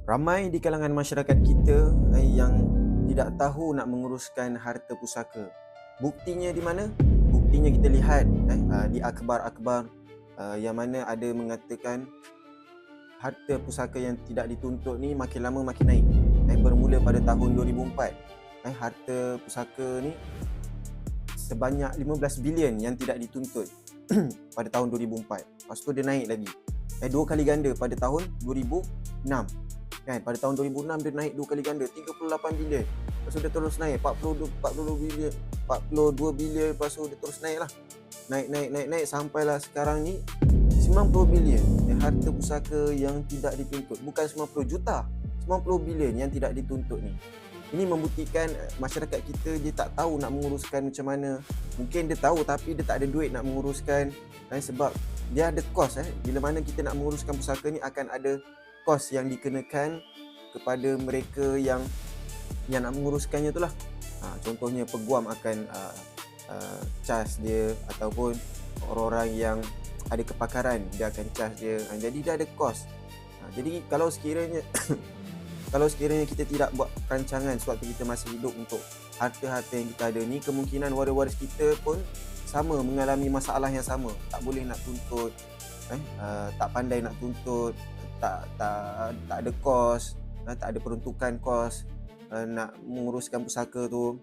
Ramai di kalangan masyarakat kita yang tidak tahu nak menguruskan harta pusaka. Buktinya di mana? Buktinya kita lihat di akhbar-akhbar yang mana ada mengatakan harta pusaka yang tidak dituntut ni makin lama makin naik. Bermula pada tahun 2004, harta pusaka ni sebanyak 15 bilion yang tidak dituntut pada tahun 2004. Lepas tu dia naik lagi. Dua kali ganda pada tahun 2006. Kan, pada tahun 2006 dia naik dua kali ganda, 38 bilion. Lepas tu dia terus naik 42 bilion, 42 bilion, lepas tu dia terus naik lah. Naik sampailah sekarang ni 90 bilion harta pusaka yang tidak dituntut. Bukan 90 juta, 90 bilion yang tidak dituntut ni. Ini membuktikan masyarakat kita dia tak tahu nak menguruskan macam mana. Mungkin dia tahu tapi dia tak ada duit nak menguruskan, sebab dia ada kos. Bila mana kita nak menguruskan pusaka ni akan ada kos yang dikenakan kepada mereka yang nak menguruskannya tu lah. Contohnya peguam akan charge dia, ataupun orang-orang yang ada kepakaran dia akan charge dia. Jadi dia ada kos. Jadi kalau sekiranya kita tidak buat perancangan sewaktu kita masih hidup untuk harta-harta yang kita ada ni, kemungkinan waris-waris kita pun sama mengalami masalah yang sama. Tak boleh nak tuntut, tak pandai nak tuntut, tak ada kos, tak ada peruntukan kos nak menguruskan pusaka tu,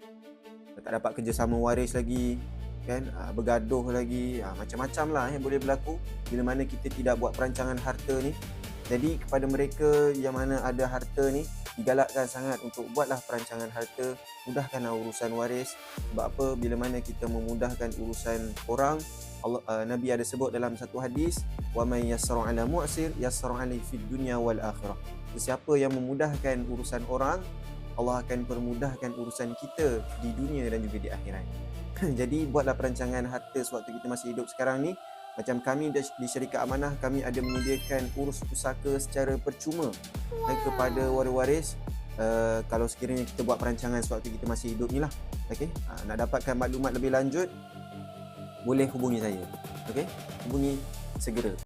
tak dapat kerjasama waris lagi, kan, bergaduh lagi, macam-macam lah yang boleh berlaku bila mana kita tidak buat perancangan harta ni. Jadi kepada mereka yang mana ada harta ni, digalakkan sangat untuk buatlah perancangan harta, mudahkanlah urusan waris. Sebab apa? Bila mana kita memudahkan urusan orang, Nabi ada sebut dalam satu hadis, wa may yassara 'ala mu'sir yassara 'alaihi fid dunya wal akhirah. Siapa yang memudahkan urusan orang, Allah akan permudahkan urusan kita di dunia dan juga di akhirat. Jadi buatlah perancangan harta sewaktu kita masih hidup sekarang ni. Macam kami di Syarikat Amanah, kami ada menyediakan urus pusaka secara percuma kepada waris-waris. Kalau sekiranya kita buat perancangan sewaktu kita masih hidup ni lah. Okay? Nak dapatkan maklumat lebih lanjut, boleh hubungi saya. Okay? Hubungi segera.